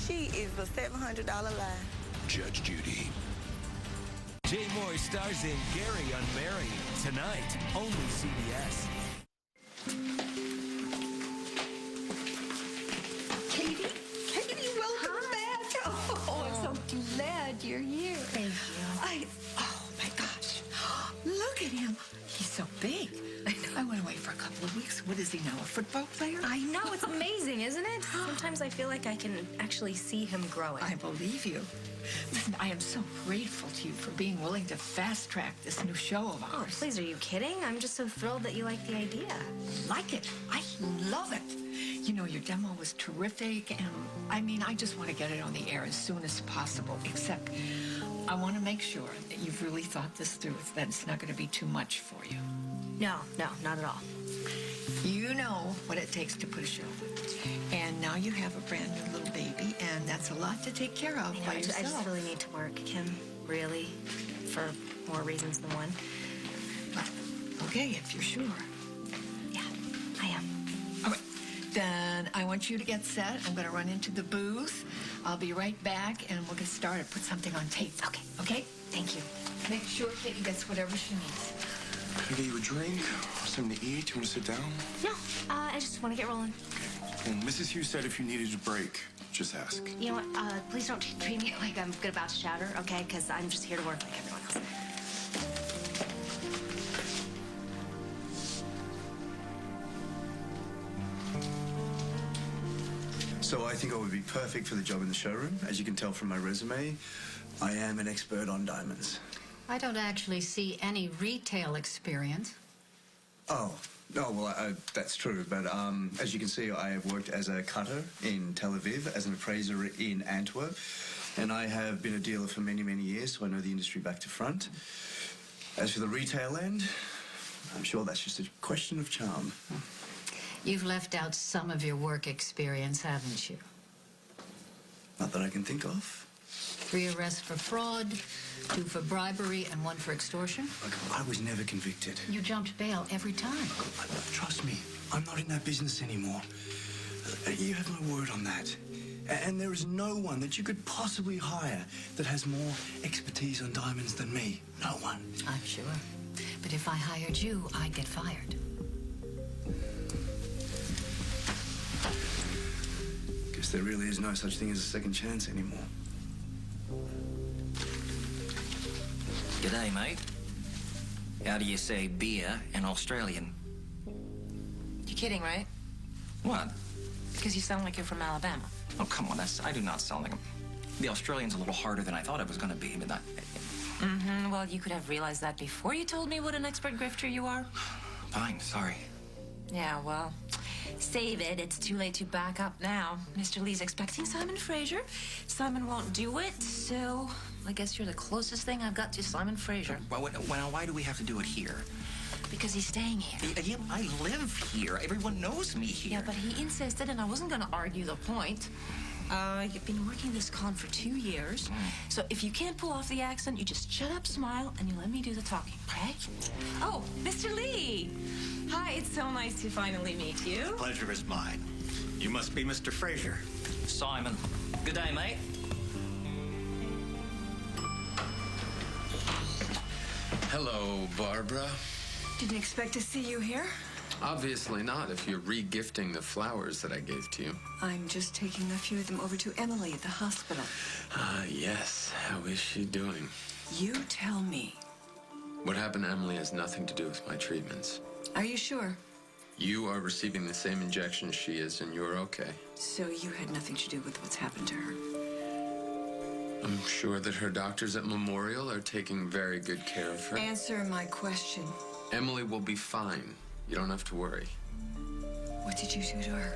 She is a $700 lie. Judge Judy. Jay Moore stars in Gary Unmarried tonight, only CBS. Katie, welcome back. Oh, I'm so glad you're here. Thank you. Oh my gosh. Look at him. He's so big. I went away for a couple of weeks. What is he now, a football player? I know, it's amazing, isn't it? Sometimes I feel like I can actually see him growing. I believe you. Listen, I am so grateful to you for being willing to fast-track this new show of Oh, ours. please, are you kidding? I'm just so thrilled that you like the idea. Like it. I love it. You know, your demo was terrific, and I just want to get it on the air as soon as possible, except I want to make sure that you've really thought this through, that it's not going to be too much for you. No, not at all. You know what it takes to put a show. And now you have a brand new little baby, and that's a lot to take care of by yourself. I just really need to work, Kim, really, for more reasons than one. Okay, if you're sure. Yeah, I am. All right, then I want you to get set. I'm going to run into the booth. I'll be right back, and we'll get started. Put something on tape. Okay? Thank you. Make sure Katie gets whatever she needs. Can I get you a drink? Something to eat? You want to sit down? No, I just want to get rolling. Well, Mrs. Hughes said if you needed a break, just ask. You know what? Please don't treat me like I'm about to shatter, okay? Because I'm just here to work like everyone else. So I think I would be perfect for the job in the showroom. As you can tell from my resume, I am an expert on diamonds. I don't actually see any retail experience. Oh, no, well, that's true. But as you can see, I have worked as a cutter in Tel Aviv, as an appraiser in Antwerp, and I have been a dealer for many, many years, so I know the industry back to front. As for the retail end, I'm sure that's just a question of charm. You've left out some of your work experience, haven't you? Not that I can think of. 3 arrests for fraud, 2 for bribery, and 1 for extortion. Look, I was never convicted. You jumped bail every time. Trust me, I'm not in that business anymore. You have my word on that. And there is no one that you could possibly hire that has more expertise on diamonds than me. No one. I'm sure. But if I hired you, I'd get fired. Guess there really is no such thing as a second chance anymore. G'day, mate. How do you say beer in Australian? You're kidding, right? What? Because you sound like you're from Alabama. Oh, come on, I do not sound like him. The Australian's a little harder than I thought it was going to be, but that... Well, you could have realized that before you told me what an expert grifter you are. Fine, sorry. Yeah, well, save it. It's too late to back up now. Mr. Lee's expecting Simon Fraser. Simon won't do it, so I guess you're the closest thing I've got to Simon Fraser. Well, why do we have to do it here? Because he's staying here. Yeah, I live here. Everyone knows me here. Yeah, but he insisted, and I wasn't going to argue the point. You've been working this con for 2 years, so if you can't pull off the accent, you just shut up, smile, and you let me do the talking, okay? Oh, Mr. Lee! Hi, it's so nice to finally meet you. Pleasure is mine. You must be Mr. Fraser. Simon. Good day, mate. Hello, Barbara. Didn't expect to see you here. Obviously not, if you're re-gifting the flowers that I gave to you. I'm just taking a few of them over to Emily at the hospital. Yes. How is she doing? You tell me. What happened to Emily has nothing to do with my treatments. Are you sure? You are receiving the same injection she is, and you're okay. So you had nothing to do with what's happened to her? I'm sure that her doctors at Memorial are taking very good care of her. Answer my question. Emily will be fine. You don't have to worry. What did you do to her?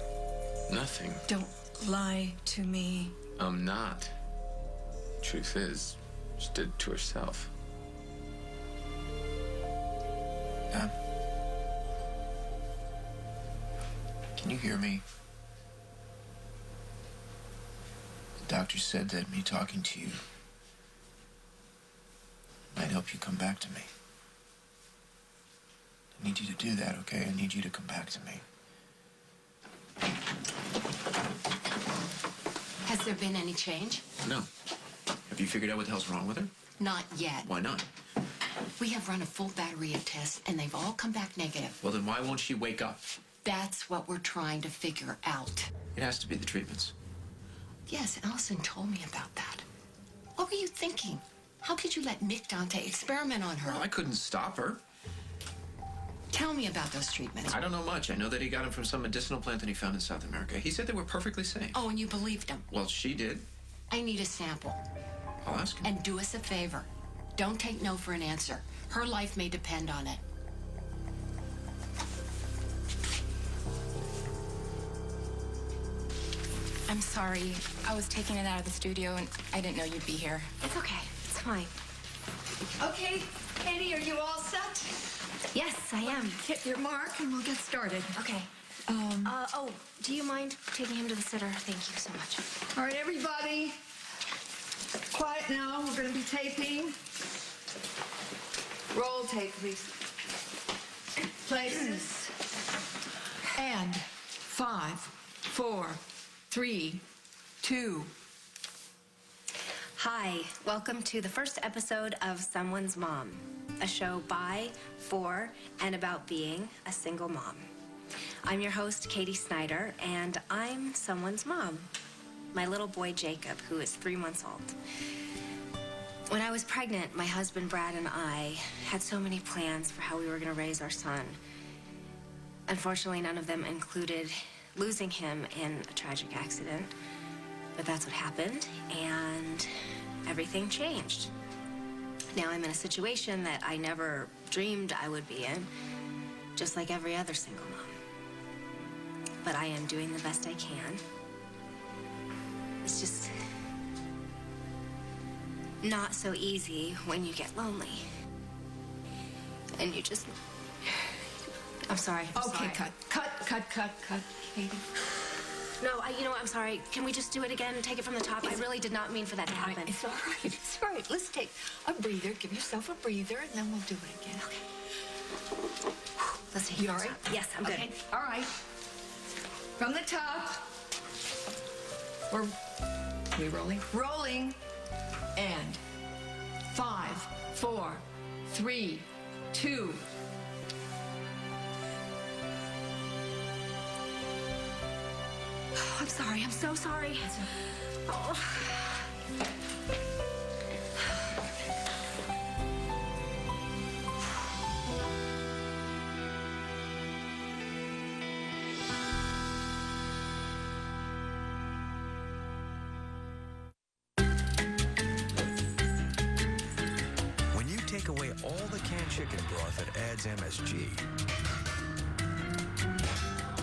Nothing. Don't lie to me. I'm not. Truth is, she did it to herself. Can you hear me? The doctor said that me talking to you might help you come back to me. I need you to do that, okay? I need you to come back to me. Has there been any change? No. Have you figured out what the hell's wrong with her? Not yet. Why not? We have run a full battery of tests, and they've all come back negative. Well, then why won't she wake up? That's what we're trying to figure out. It has to be the treatments. Yes, Allison told me about that. What were you thinking? How could you let Mick Dante experiment on her? Well, I couldn't stop her. Tell me about those treatments. I don't know much. I know that he got them from some medicinal plant that he found in South America. He said they were perfectly safe. Oh, and you believed him? Well, she did. I need a sample. I'll ask him. And do us a favor. Don't take no for an answer. Her life may depend on it. I'm sorry. I was taking it out of the studio, and I didn't know you'd be here. It's okay. It's fine. Okay, Katie, are you all set? Yes, I am. Hit your mark, and we'll get started. Okay. Oh, do you mind taking him to the sitter? Thank you so much. All right, everybody. Quiet now. We're going to be taping. Roll tape, please. Places. And 5, 4, 3, 2. Hi, welcome to the first episode of Someone's Mom, a show by, for, and about being a single mom. I'm your host, Katie Snyder, and I'm someone's mom. My little boy, Jacob, who is 3 months old. When I was pregnant, my husband, Brad, and I had so many plans for how we were going to raise our son. Unfortunately, none of them included losing him in a tragic accident. But that's what happened, and everything changed. Now I'm in a situation that I never dreamed I would be in, just like every other single mom. But I am doing the best I can. It's just not so easy when you get lonely. And you just... I'm sorry. I'm Okay, sorry. cut, Katie. No, you know what? I'm sorry. Can we just do it again and take it from the top? I really did not mean for that to happen. It's all right. It's all right. Let's take a breather. Give yourself a breather, and then we'll do it again. Okay. Let's take it You all from the right? top. Yes, I'm good. Okay. All right. From the top. We rolling? Rolling. And 5, 4, 3, 2. I'm sorry. I'm so sorry. Oh. When you take away all the canned chicken broth that adds MSG,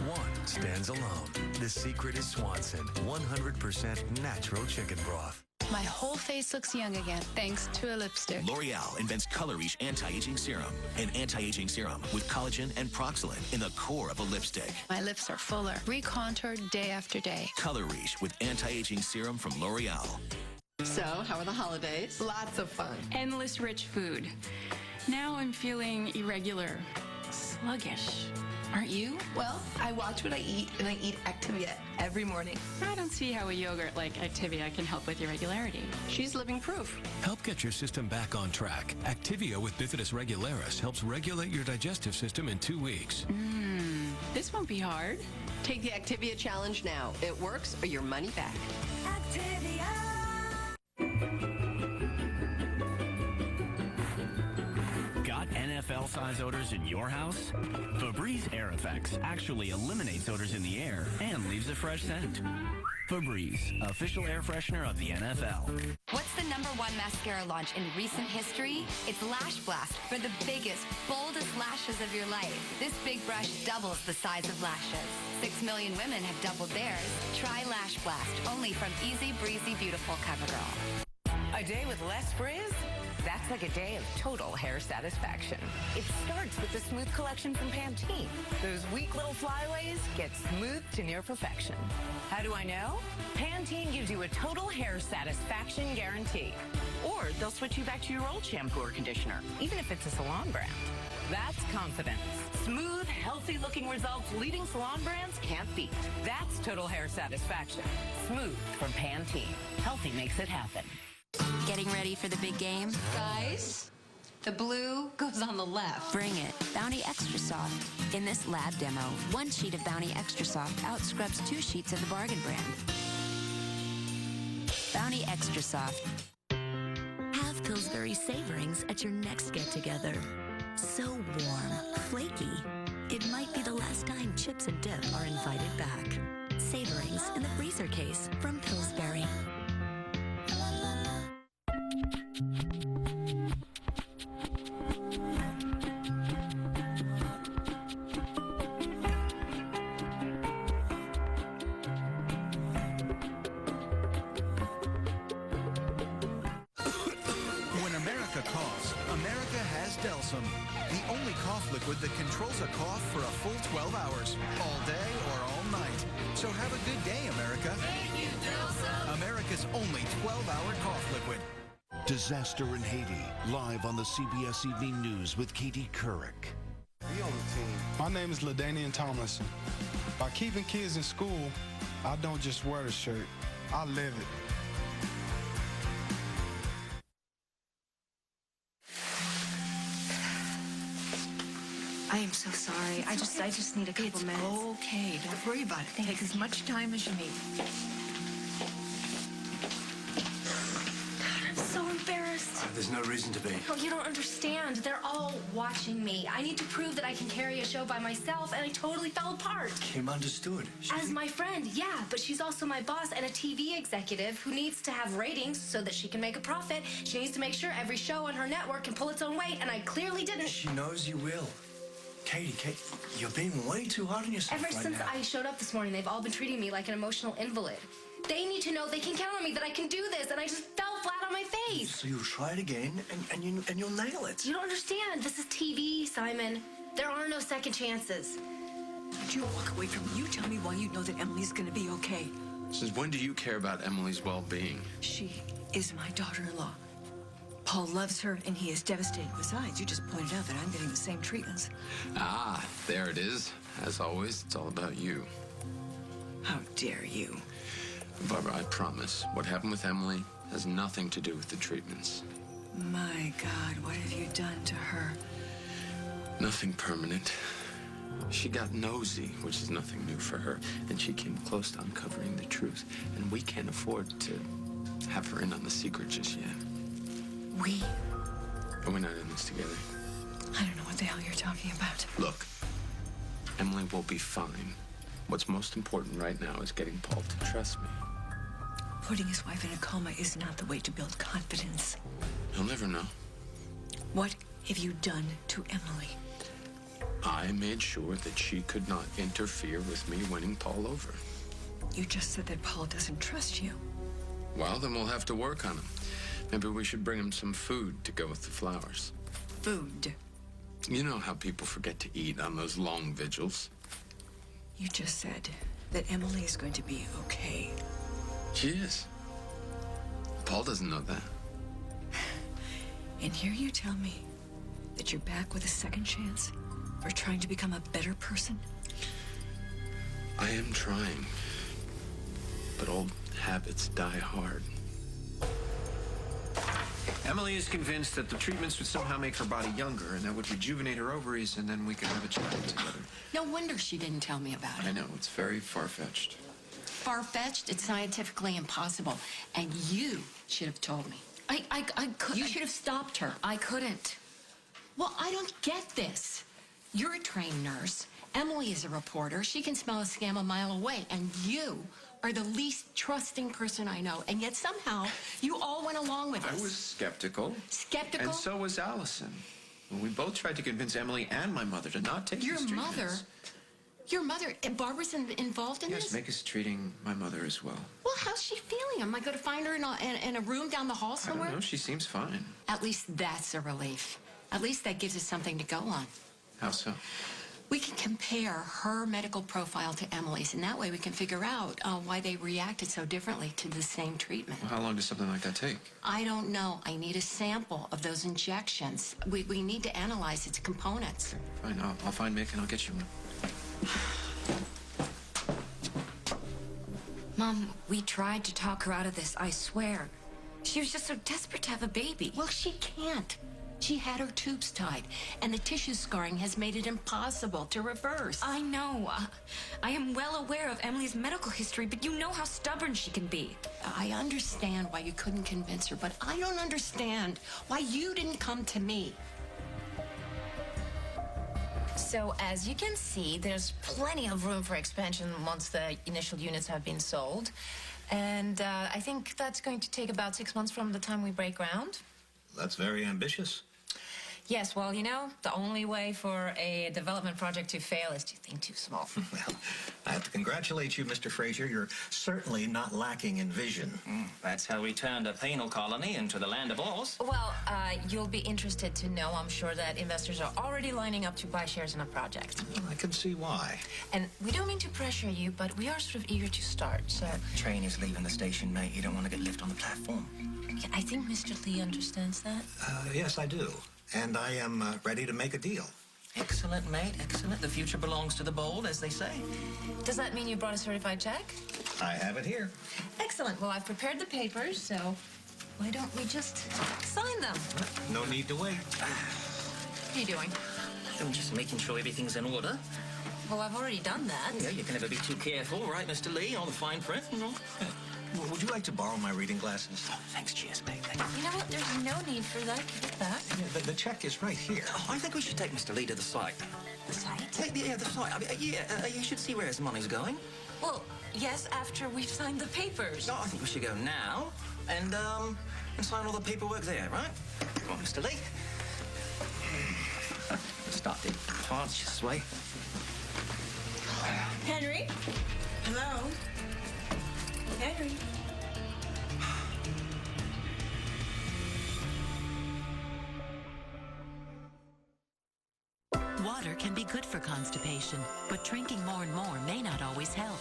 one stands alone. The secret is Swanson, 100% natural chicken broth. My whole face looks young again, thanks to a lipstick. L'Oreal invents Color Reach Anti-Aging Serum, an anti-aging serum with collagen and proxolin in the core of a lipstick. My lips are fuller, recontoured day after day. Color Reach with anti-aging serum from L'Oreal. So, how are the holidays? Lots of fun. Endless rich food. Now I'm feeling irregular, sluggish. Aren't you? Well, I watch what I eat, and I eat Activia every morning. I don't see how a yogurt like Activia can help with irregularity. She's living proof. Help get your system back on track. Activia with Bifidus regularis helps regulate your digestive system in 2 weeks. This won't be hard. Take the Activia challenge now. It works or your money back. Got NFL-size odors in your house? Febreze Air Effects actually eliminates odors in the air and leaves a fresh scent. Febreze, official air freshener of the NFL. What's the #1 mascara launch in recent history? It's Lash Blast for the biggest, boldest lashes of your life. This big brush doubles the size of lashes. 6 million women have doubled theirs. Try Lash Blast, only from Easy Breezy Beautiful CoverGirl. A day with less frizz? That's like a day of total hair satisfaction. It starts with the Smooth Collection from Pantene. Those weak little flyaways get smoothed to near perfection. How do I know? Pantene gives you a total hair satisfaction guarantee. Or they'll switch you back to your old shampoo or conditioner, even if it's a salon brand. That's confidence. Smooth, healthy-looking results leading salon brands can't beat. That's total hair satisfaction. Smooth from Pantene. Healthy makes it happen. Getting ready for the big game? Guys, the blue goes on the left. Bring it. Bounty Extra Soft. In this lab demo, 1 sheet of Bounty Extra Soft outscrubs 2 sheets of the bargain brand. Bounty Extra Soft. Have Pillsbury Savorings at your next get-together. So warm, flaky. It might be the last time chips and dip are invited back. Savorings in the freezer case from Pillsbury. When America coughs, America has Delsum, the only cough liquid that controls a cough for a full 12 hours, all day or all night. So have a good day, America. Thank you, Delsum. America's only 12-hour cough liquid. Disaster in Haiti, live on the CBS Evening News with Katie Couric. Be on the team. My name is LaDainian Tomlinson. By keeping kids in school, I don't just wear the shirt, I live it. I am so sorry. I just need a couple minutes. Okay, don't worry about it. Take as much time as you need. I'm so embarrassed. There's no reason to be. Oh, you don't understand. They're all watching me. I need to prove that I can carry a show by myself, and I totally fell apart. Kim understood. As my friend, yeah, but she's also my boss and a TV executive who needs to have ratings so that she can make a profit. She needs to make sure every show on her network can pull its own weight, and I clearly didn't. She knows you will. Katie, you're being way too hard on yourself Ever since I showed up this morning, they've all been treating me like an emotional invalid. They need to know they can count on me, that I can do this, and I just fell flat on my face. So you'll try it again, and you'll nail it. You don't understand. This is TV, Simon. There are no second chances. Don't you walk away from me. You tell me why you know that Emily's gonna be okay. Since when do you care about Emily's well-being? She is my daughter-in-law. Paul loves her, and he is devastated. Besides, you just pointed out that I'm getting the same treatments. Ah, there it is. As always, it's all about you. How dare you? Barbara, I promise, what happened with Emily has nothing to do with the treatments. My God, what have you done to her? Nothing permanent. She got nosy, which is nothing new for her, and she came close to uncovering the truth. And we can't afford to have her in on the secret just yet. We? But we're not in this together. I don't know what the hell you're talking about. Look, Emily will be fine. What's most important right now is getting Paul to trust me. Putting his wife in a coma is not the way to build confidence. He'll never know. What have you done to Emily? I made sure that she could not interfere with me winning Paul over. You just said that Paul doesn't trust you. Well, then we'll have to work on him. Maybe we should bring him some food to go with the flowers. Food? You know how people forget to eat on those long vigils. You just said that Emily is going to be okay. She is. Paul doesn't know that. And here you tell me that you're back with a second chance for trying to become a better person? I am trying. But old habits die hard. Emily is convinced that the treatments would somehow make her body younger, and that would rejuvenate her ovaries, and then we could have a child together. No wonder she didn't tell me about it. I know, it's very far-fetched. Far-fetched? It's scientifically impossible. And you should have told me. I could. You should have stopped her. I couldn't. Well, I don't get this. You're a trained nurse. Emily is a reporter. She can smell a scam a mile away. And you are the least trusting person I know. And yet somehow you all went along with this. I was skeptical. Skeptical? And so was Allison. We both tried to convince Emily and my mother to not take Your these treatments. mother? Your mother? And Barbara's involved in yes, this? Meg is treating my mother as well. Well, how's she feeling? Am I going to find her in a room down the hall somewhere? I don't know. She seems fine. At least that's a relief. At least that gives us something to go on. How so? We can compare her medical profile to Emily's, and that way we can figure out why they reacted so differently to the same treatment. Well, how long does something like that take? I don't know. I need a sample of those injections. We need to analyze its components. Fine, I'll find Mick and I'll get you one. Mom, we tried to talk her out of this, I swear. She was just so desperate to have a baby. Well, she can't. She had her tubes tied, and the tissue scarring has made it impossible to reverse. I know. I am well aware of Emily's medical history, but you know how stubborn she can be. I understand why you couldn't convince her, but I don't understand why you didn't come to me. So, as you can see, there's plenty of room for expansion once the initial units have been sold. And I think that's going to take about 6 months from the time we break ground. That's very ambitious. Yes, well, you know, the only way for a development project to fail is to think too small. Well, I have to congratulate you, Mr. Fraser. You're certainly not lacking in vision. That's how we turned a penal colony into the land of Oz. Well, you'll be interested to know, I'm sure, that investors are already lining up to buy shares in a project. Well, I can see why. And we don't mean to pressure you, but we are sort of eager to start, so... The train is leaving the station, mate. You don't want to get left on the platform. Yeah, I think Mr. Lee understands that. Yes, I do. And I am ready to make a deal. Excellent, mate. Excellent. The future belongs to the bold, as they say. Does that mean you brought a certified check? I have it here. Excellent. Well, I've prepared the papers, so why don't we just sign them? No need to wait. What are you doing? I'm just making sure everything's in order. Well, I've already done that. Yeah, you can never be too careful, right, Mr. Lee? All the fine print and all. Would you like to borrow my reading glasses? Oh, thanks, cheers, mate. You know what? There's no need for that. Give it back. Yeah, the check is right here. Oh, I think we should take Mr. Lee to the site. The site? Yeah, the site. I mean, you should see where his money's going. Well, yes, after we've signed the papers. No, I think we should go now and sign all the paperwork there, right? Come on, Mr. Lee. Let's start the advance this way. Henry? Hello? Henry? Water can be good for constipation, but drinking more and more may not always help.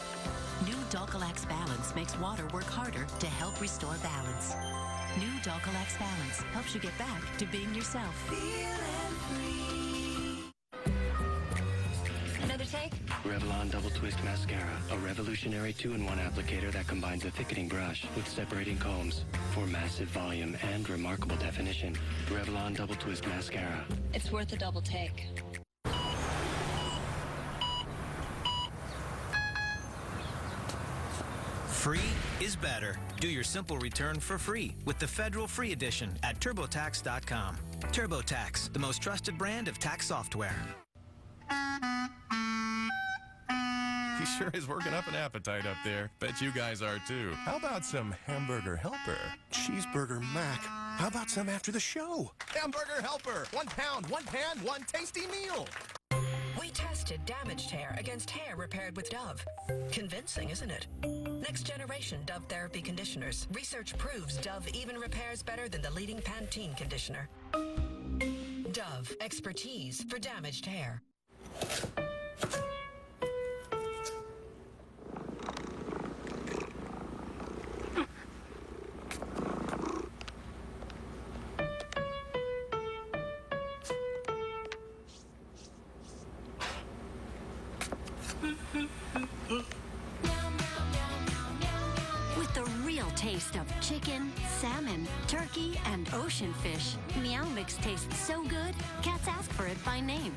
New Dulcolax Balance makes water work harder to help restore balance. New Dulcolax Balance helps you get back to being yourself. Another take? Revlon Double Twist Mascara, a revolutionary 2-in-1 applicator that combines a thickening brush with separating combs for massive volume and remarkable definition. Revlon Double Twist Mascara. It's worth a double take. Free is better. Do your simple return for free with the Federal Free Edition at TurboTax.com. TurboTax, the most trusted brand of tax software. He sure is working up an appetite up there. Bet you guys are too. How about some hamburger helper? Cheeseburger Mac. How about some after the show? Hamburger helper! 1 pound, 1 pan, 1 tasty meal. We tested damaged hair against hair repaired with Dove. Convincing, isn't it? Next generation Dove therapy conditioners. Research proves Dove even repairs better than the leading Pantene conditioner. Dove, expertise for damaged hair. With the real taste of chicken, salmon, turkey, and ocean fish, Meow Mix tastes so good, cats ask for it by name.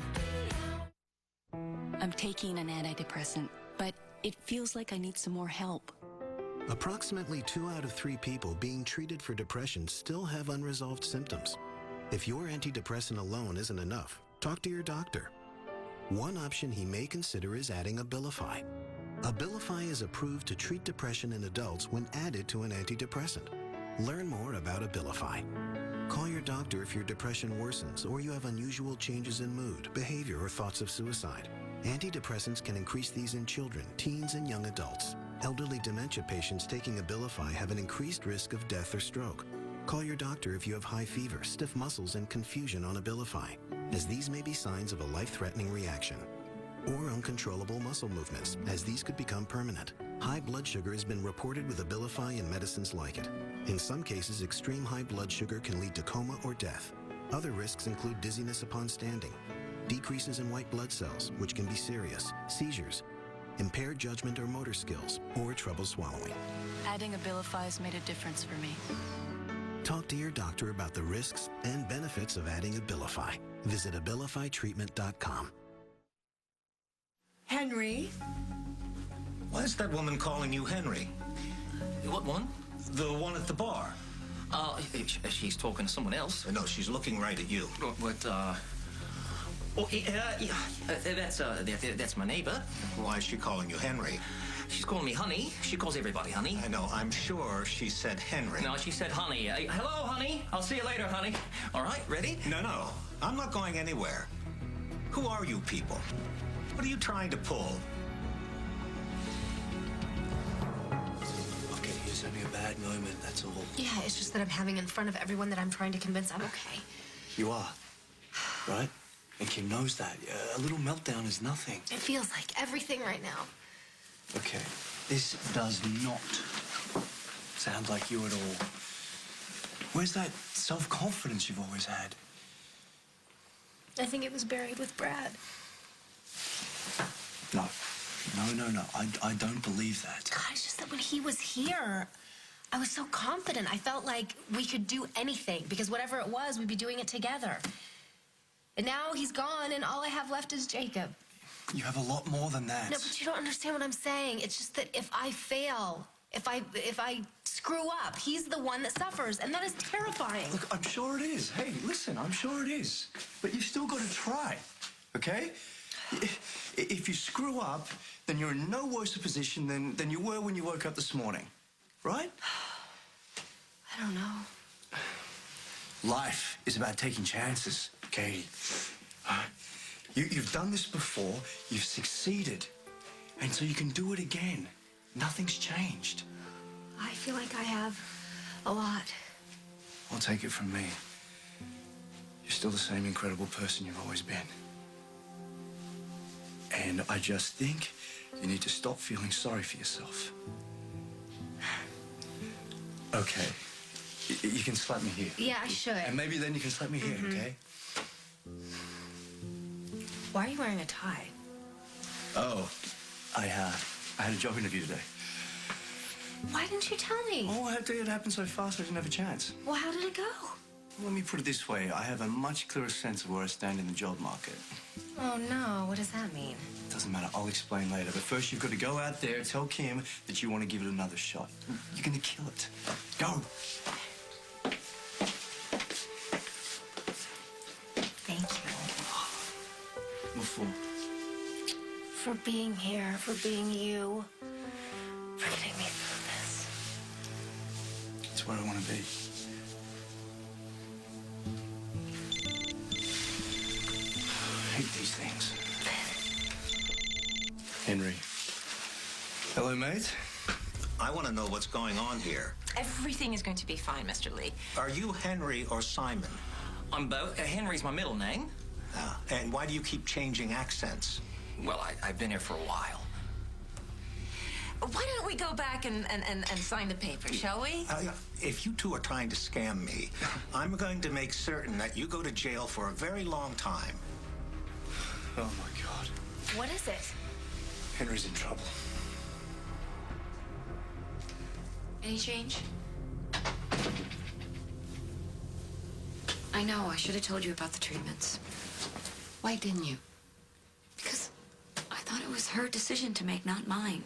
I'm taking an antidepressant, but it feels like I need some more help. Approximately 2 out of 3 people being treated for depression still have unresolved symptoms. If your antidepressant alone isn't enough, talk to your doctor. One option he may consider is adding Abilify. Abilify is approved to treat depression in adults when added to an antidepressant. Learn more about Abilify. Call your doctor if your depression worsens or you have unusual changes in mood, behavior, or thoughts of suicide. Antidepressants can increase these in children, teens, and young adults. Elderly dementia patients taking Abilify have an increased risk of death or stroke. Call your doctor if you have high fever, stiff muscles, and confusion on Abilify, as these may be signs of a life-threatening reaction. or uncontrollable muscle movements, as these could become permanent. High blood sugar has been reported with Abilify and medicines like it. In some cases, extreme high blood sugar can lead to coma or death. Other risks include dizziness upon standing, decreases in white blood cells, which can be serious, seizures, impaired judgment or motor skills, or trouble swallowing. Adding Abilify has made a difference for me. Talk to your doctor about the risks and benefits of adding Abilify. Visit AbiliFyTreatment.com. Henry? Why is that woman calling you Henry? What one? The one at the bar. She's talking to someone else. No, she's looking right at you. That's my neighbor. Why is she calling you Henry? She's calling me honey. She calls everybody honey. I know. I'm sure she said Henry. No, she said honey. Hello, honey. I'll see you later, honey. All right, ready? No. I'm not going anywhere. Who are you people? What are you trying to pull? Okay, it's only a bad moment, that's all. Yeah, it's just that I'm having in front of everyone that I'm trying to convince I'm okay. You are, right? And Kim knows that. A little meltdown is nothing. It feels like everything right now. Okay, this does not sound like you at all. Where's that self-confidence you've always had? I think it was buried with Brad. No. I don't believe that. God, it's just that when he was here, I was so confident. I felt like we could do anything because whatever it was, we'd be doing it together. And now he's gone, and all I have left is Jacob. You have a lot more than that. No, but you don't understand what I'm saying. It's just that if I fail, if I screw up, he's the one that suffers, and that is terrifying. Look, I'm sure it is. Hey, listen, I'm sure it is. But you've still got to try, okay? If you screw up, then you're in no worse a position than you were when you woke up this morning, right? I don't know. Life is about taking chances, Katie. You've done this before, you've succeeded, and so you can do it again. Nothing's changed. I feel like I have a lot. Well, take it from me. You're still the same incredible person you've always been. And I just think you need to stop feeling sorry for yourself. Okay. You can slap me here. Yeah, I should. And maybe then you can slap me here, okay? Why are you wearing a tie? Oh, I had a job interview today. Why didn't you tell me? Oh, it happened so fast I didn't have a chance. Well, how did it go? Let me put it this way. I have a much clearer sense of where I stand in the job market. Oh, no. What does that mean? Doesn't matter. I'll explain later. But first, you've got to go out there, tell Kim that you want to give it another shot. You're going to kill it. Go. Thank you. What for? For being here, for being you, for getting me through this. It's where I want to be. I hate these things. Henry. Hello, mate. I want to know what's going on here. Everything is going to be fine, Mr. Lee. Are you Henry or Simon? I'm both. Henry's my middle name. And why do you keep changing accents? Well, I've been here for a while. Why don't we go back and sign the paper, shall we? If you two are trying to scam me, I'm going to make certain that you go to jail for a very long time. Oh, my God. What is it? Henry's in trouble. Any change? I know, I should have told you about the treatments. Why didn't you? Because I thought it was her decision to make, not mine.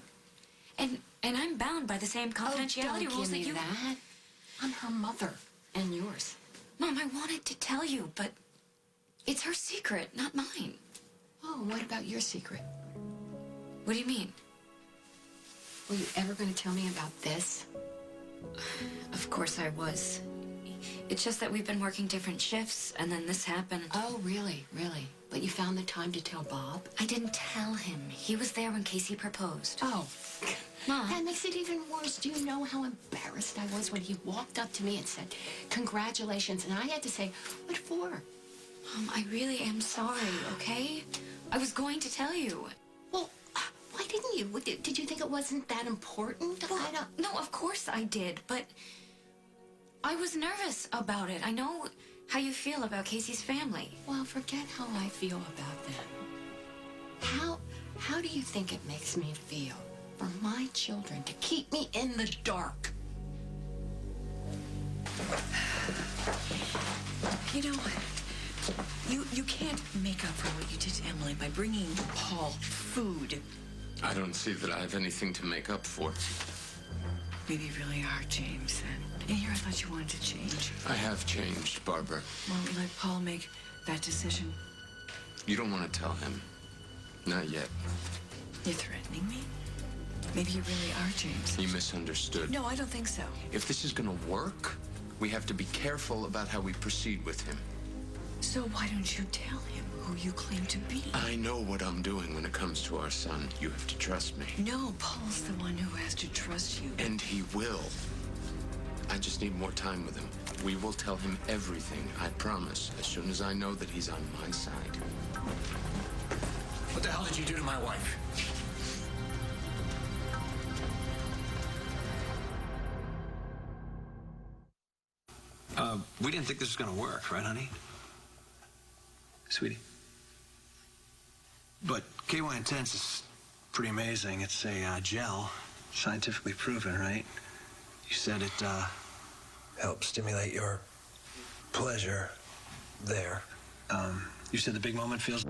And I'm bound by the same confidentiality rules that you... that. I'm her mother and yours. Mom, I wanted to tell you, but it's her secret, not mine. Oh, what about your secret? What do you mean? Were you ever going to tell me about this? Of course I was. It's just that we've been working different shifts, and then this happened. Oh, really? Really? But you found the time to tell Bob? I didn't tell him. He was there when Casey proposed. Oh. Mom. That makes it even worse. Do you know how embarrassed I was when he walked up to me and said, congratulations, and I had to say, what for? I really am sorry, okay? I was going to tell you. Well, why didn't you? Did you think it wasn't that important to find out? No, of course I did, but I was nervous about it. I know how you feel about Casey's family. Well, forget how I feel about them. How do you think it makes me feel for my children to keep me in the dark? You know, you can't make up for what you did to Emily by bringing Paul food. I don't see that I have anything to make up for. Maybe you really are, James. And here I thought you wanted to change. I have changed, Barbara. Why don't we let Paul make that decision? You don't want to tell him. Not yet. You're threatening me? Maybe you really are, James. You misunderstood. No, I don't think so. If this is going to work, we have to be careful about how we proceed with him. So why don't you tell him who you claim to be? I know what I'm doing when it comes to our son. You have to trust me. No, Paul's the one who has to trust you. And he will. I just need more time with him. We will tell him everything, I promise, as soon as I know that he's on my side. What the hell did you do to my wife? We didn't think this was going to work, right, honey? Sweetie? But KY Intense is pretty amazing. It's a gel, scientifically proven, right? You said it helps stimulate your pleasure there. You said the big moment feels...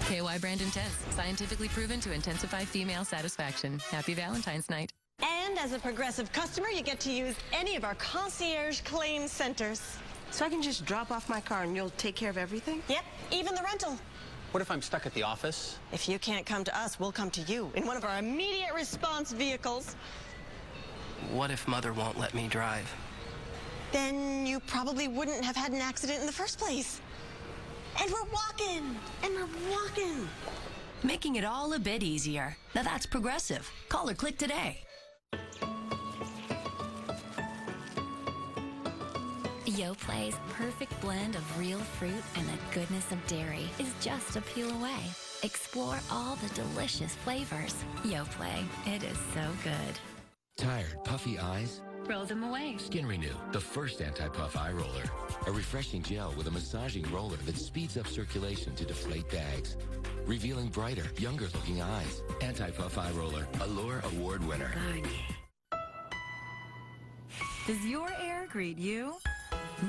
KY Brand Intense, scientifically proven to intensify female satisfaction. Happy Valentine's Night. And as a Progressive customer, you get to use any of our concierge claim centers. So I can just drop off my car and you'll take care of everything? Yep, even the rental. What if I'm stuck at the office? If you can't come to us, we'll come to you in one of our immediate response vehicles. What if Mother won't let me drive? Then you probably wouldn't have had an accident in the first place. And we're walking, and we're walking. Making it all a bit easier. Now that's Progressive. Call or click today. Yoplai's perfect blend of real fruit and the goodness of dairy is just a peel away. Explore all the delicious flavors. Yoplait, it is so good. Tired, puffy eyes? Roll them away. Skin Renew, the first anti-puff eye roller. A refreshing gel with a massaging roller that speeds up circulation to deflate bags. Revealing brighter, younger-looking eyes. Anti-puff eye roller, Allure Award winner. Does your air greet you?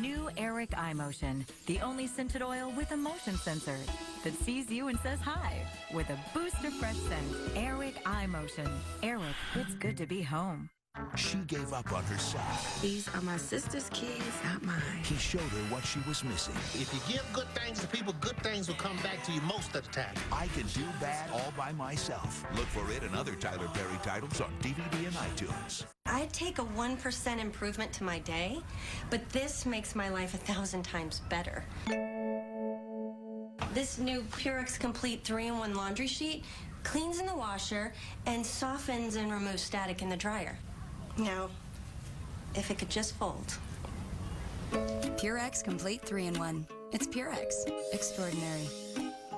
New Airwick Eye Motion, the only scented oil with a motion sensor that sees you and says hi with a boost of fresh scent. Airwick Eye Motion. Airwick, it's good to be home. She gave up on herself. These are my sister's kids, not mine. He showed her what she was missing. If you give good things to people, good things will come back to you most of the time. I Can Do Bad All By Myself. Look for it and other Tyler Perry titles on DVD and iTunes. I'd take a 1% improvement to my day, but this makes my life 1,000 times better. This new Purex Complete 3-in-1 laundry sheet cleans in the washer and softens and removes static in the dryer. Now, if it could just fold. Purex Complete 3-in-1. It's Purex. Extraordinary.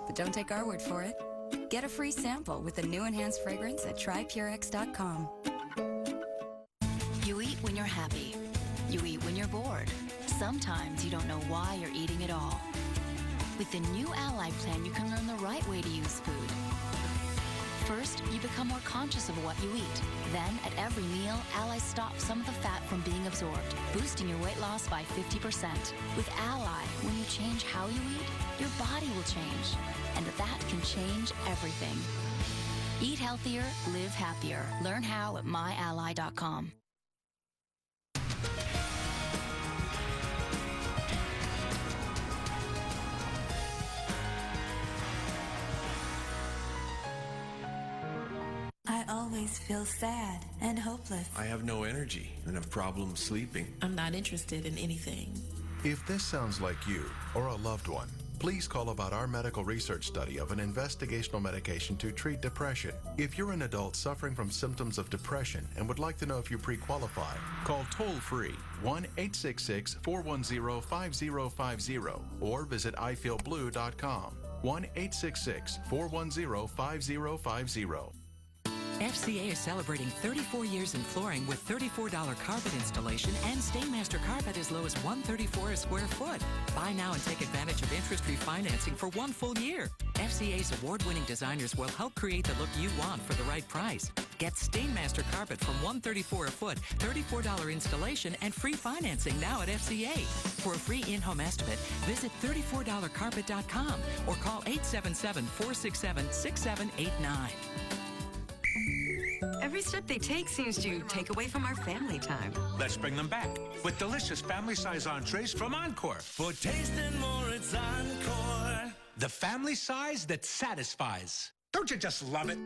But don't take our word for it. Get a free sample with the new enhanced fragrance at trypurex.com. You eat when you're happy. You eat when you're bored. Sometimes you don't know why you're eating at all. With the new Ally plan, you can learn the right way to use food. First, you become more conscious of what you eat. Then, at every meal, Ally stops some of the fat from being absorbed, boosting your weight loss by 50%. With Ally, when you change how you eat, your body will change. And that can change everything. Eat healthier, live happier. Learn how at myally.com. I always feel sad and hopeless. I have no energy and have problems sleeping. I'm not interested in anything. If this sounds like you or a loved one, please call about our medical research study of an investigational medication to treat depression. If you're an adult suffering from symptoms of depression and would like to know if you pre-qualify, call toll-free 1-866-410-5050 or visit ifeelblue.com. 1-866-410-5050. FCA is celebrating 34 years in flooring with $34 carpet installation and Stainmaster carpet as low as $134 a square foot. Buy now and take advantage of interest-free financing for 1 full year. FCA's award-winning designers will help create the look you want for the right price. Get Stainmaster carpet from $134 a foot, $34 installation, and free financing now at FCA. For a free in-home estimate, visit $34carpet.com or call 877-467-6789. Every step they take seems to take away from our family time. Let's bring them back with delicious family-size entrees from Encore. For tasting more, it's Encore. The family size that satisfies. Don't you just love it?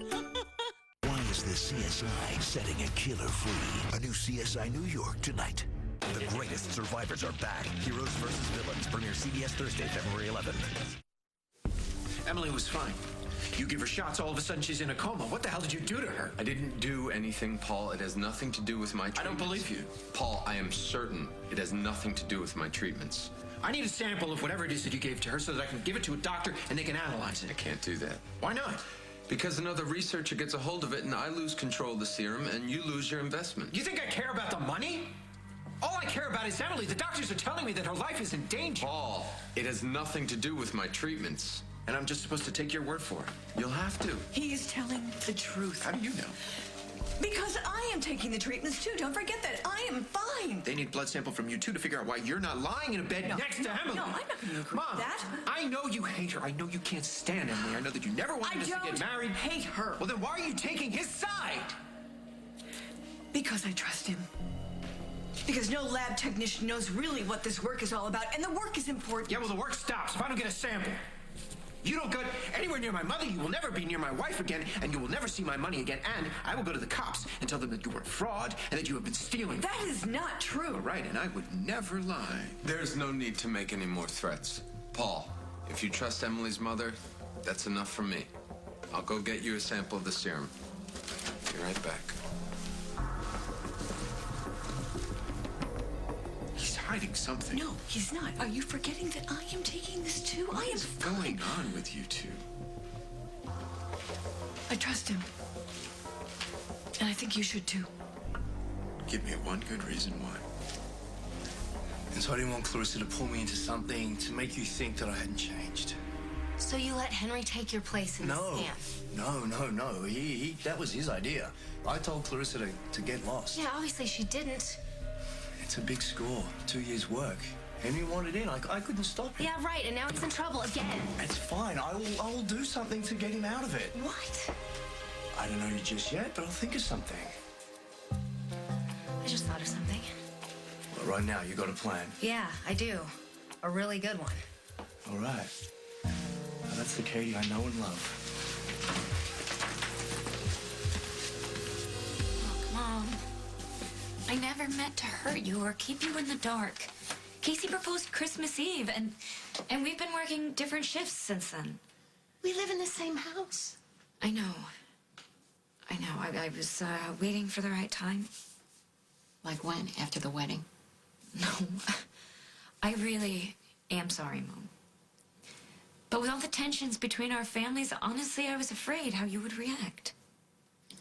Why is the CSI setting a killer free? A new CSI New York tonight. The greatest survivors are back. Heroes versus Villains. Premiere CBS Thursday, February 11th. Emily was fine. You give her shots, all of a sudden she's in a coma. What the hell did you do to her? I didn't do anything, Paul. It has nothing to do with my treatments. I don't believe you. Paul, I am certain it has nothing to do with my treatments. I need a sample of whatever it is that you gave to her so that I can give it to a doctor and they can analyze it. I can't do that. Why not? Because another researcher gets a hold of it and I lose control of the serum and you lose your investment. You think I care about the money? All I care about is Emily. The doctors are telling me that her life is in danger. Paul, it has nothing to do with my treatments. And I'm just supposed to take your word for it. You'll have to. He is telling the truth. How do you know? Because I am taking the treatments too. Don't forget that. I am fine. They need blood sample from you too to figure out why you're not lying in a bed next to Emily. No, I'm not going to agree Mom, with that. I know you hate her. I know you can't stand Emily. I know that you never wanted us to get married. I hate her. Well, then why are you taking his side? Because I trust him. Because no lab technician knows really what this work is all about, and the work is important. Yeah, well, the work stops if I don't get a sample. You don't go anywhere near my mother, you will never be near my wife again, and you will never see my money again, and I will go to the cops and tell them that you were a fraud and that you have been stealing. That is not true. All right, and I would never lie. There's no need to make any more threats. Paul, if you trust Emily's mother, that's enough for me. I'll go get you a sample of the serum. Be right back. He's hiding something. No, he's not. Are you forgetting that I am taking this too? What is going on with you two? I trust him. And I think you should too. Give me one good reason why. And so I didn't want Clarissa to pull me into something to make you think that I hadn't changed. So you let Henry take your place in the scam? No. That was his idea. I told Clarissa to get lost. Yeah, obviously she didn't. It's a big score. 2 years' work. Henry wanted in. I couldn't stop it. Yeah, right. And now it's in trouble again. It's fine. I will do something to get him out of it. What? I don't know you just yet, but I'll think of something. I just thought of something. Well, right now, you got a plan. Yeah, I do. A really good one. All right. Now, that's the Katie I know and love. Look, Mom. I never meant to hurt you or keep you in the dark. Casey proposed Christmas Eve, and we've been working different shifts since then. We live in the same house. I know. I was waiting for the right time. Like when? After the wedding? No. I really am sorry, Mom. But with all the tensions between our families, honestly, I was afraid how you would react.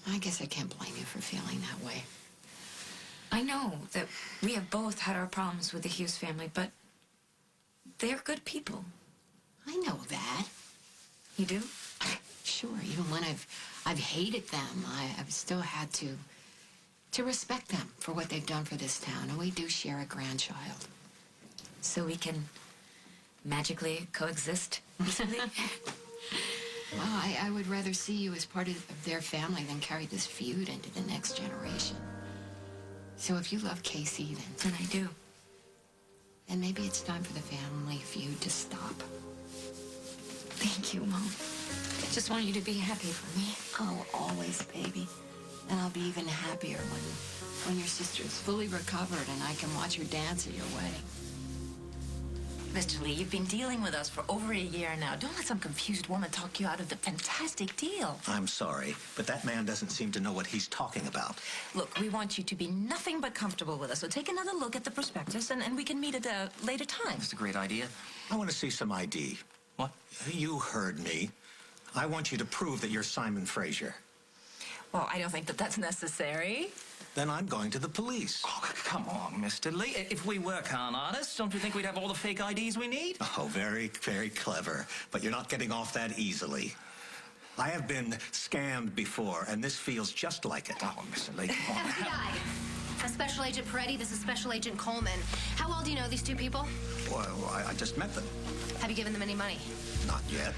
I guess I can't blame you for feeling that way. I know that we have both had our problems with the Hughes family, but they're good people. I know that. You do? Sure, even when I've hated them, I've still had to respect them for what they've done for this town, and we do share a grandchild. So we can magically coexist peacefully? Well, I would rather see you as part of their family than carry this feud into the next generation. So if you love Casey, then I do. Then maybe it's time for the family feud to stop. Thank you, Mom. I just want you to be happy for me. Oh, always, baby. And I'll be even happier when your sister is fully recovered and I can watch her dance at your wedding. Mr. Lee, you've been dealing with us for over a year now. Don't let some confused woman talk you out of the fantastic deal. I'm sorry, but that man doesn't seem to know what he's talking about. Look, we want you to be nothing but comfortable with us, so take another look at the prospectus, and we can meet at a later time. That's a great idea. I want to see some ID. What? You heard me. I want you to prove that you're Simon Fraser. Well, I don't think that that's necessary. Then I'm going to the police. Oh, come on, Mr. Lee. If we were con artists, don't you think we'd have all the fake IDs we need? Oh, very, very clever. But you're not getting off that easily. I have been scammed before, and this feels just like it. Oh, Mr. Lee, come on. FBI. I'm Special Agent Peretti. This is Special Agent Coleman. How well do you know these two people? Well, I just met them. Have you given them any money? Not yet.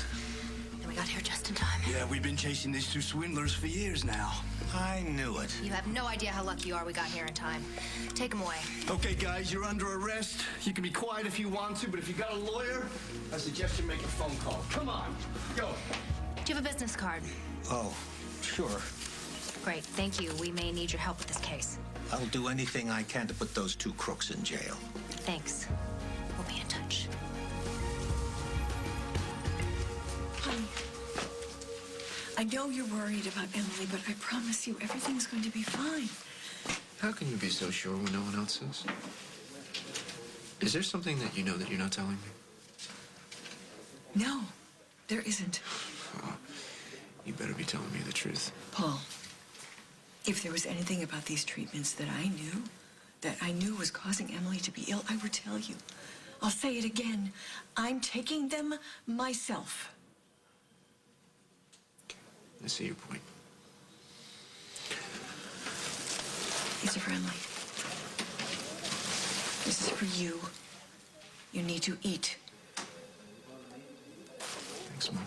Then we got here just in time. Yeah, we've been chasing these two swindlers for years now. I knew it. You have no idea how lucky you are we got here in time. Take them away. Okay, guys, you're under arrest. You can be quiet if you want to, but if you got a lawyer, I suggest you make a phone call. Come on, go. Do you have a business card? Oh, sure. Great, thank you. We may need your help with this case. I'll do anything I can to put those two crooks in jail. Thanks. We'll be in touch. Honey, I know you're worried about Emily, but I promise you everything's going to be fine. How can you be so sure when no one else is? Is there something that you know that you're not telling me? No, there isn't. Oh, you better be telling me the truth. Paul, if there was anything about these treatments that I knew was causing Emily to be ill, I would tell you. I'll say it again. I'm taking them myself. I see your point. These are for Emily. This is for you. You need to eat. Thanks, Mom.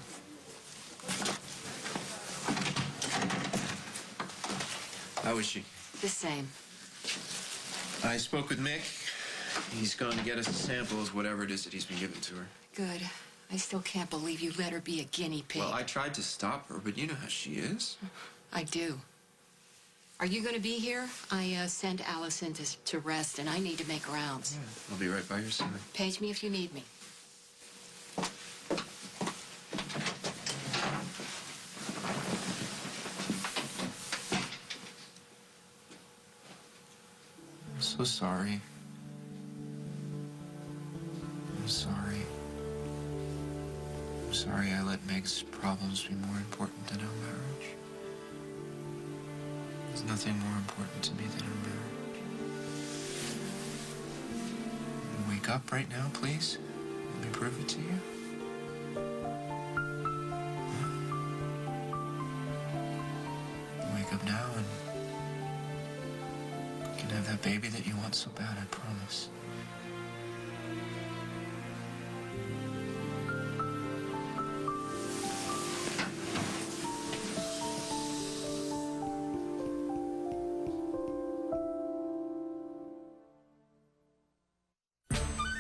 How is she? The same. I spoke with Mick. He's going to get us the samples, whatever it is that he's been given to her. Good. I still can't believe you let her be a guinea pig. Well, I tried to stop her, but you know how she is. I do. Are you going to be here? I sent Allison to rest, and I need to make rounds. Yeah, I'll be right by your side. Page me if you need me. I'm so sorry. I'm sorry. I'm sorry I let Meg's problems be more important than our marriage. There's nothing more important to me than our marriage. Wake up right now, please. Let me prove it to you. Wake up now and you can have that baby that you want so bad, I promise.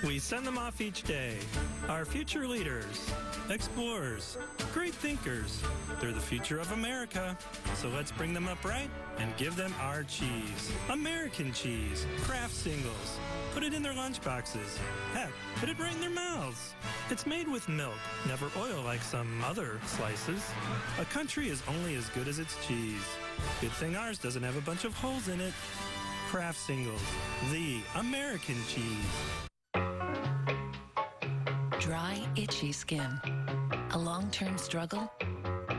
We send them off each day. Our future leaders, explorers, great thinkers. They're the future of America. So let's bring them up right and give them our cheese. American cheese, craft singles. Put it in their lunchboxes. Heck, put it right in their mouths. It's made with milk, never oil like some other slices. A country is only as good as its cheese. Good thing ours doesn't have a bunch of holes in it. Craft singles, the American cheese. Dry, itchy skin. A long-term struggle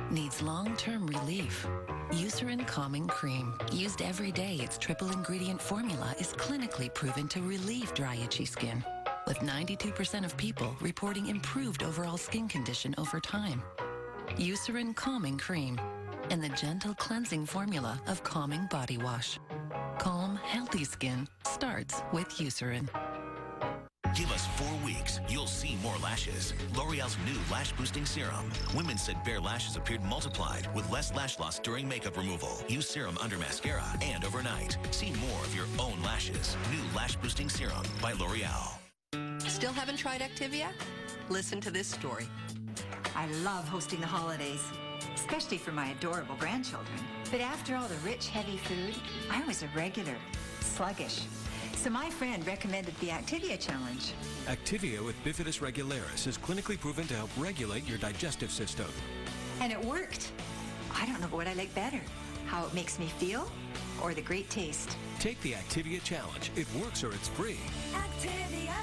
needs long-term relief. Eucerin Calming Cream. Used every day, its triple-ingredient formula is clinically proven to relieve dry, itchy skin, with 92% of people reporting improved overall skin condition over time. Eucerin Calming Cream and the gentle cleansing formula of Calming Body Wash. Calm, healthy skin starts with Eucerin. Give us 4 weeks. You'll see more lashes. L'Oreal's new Lash Boosting Serum. Women said bare lashes appeared multiplied with less lash loss during makeup removal. Use serum under mascara and overnight. See more of your own lashes. New Lash Boosting Serum by L'Oreal. Still haven't tried Activia? Listen to this story. I love hosting the holidays, especially for my adorable grandchildren. But after all the rich, heavy food, I was a regular, sluggish. So my friend recommended the Activia challenge. Activia with Bifidus regularis is clinically proven to help regulate your digestive system. And it worked. I don't know what I like better, how it makes me feel or the great taste. Take the Activia challenge. It works or it's free. Activia!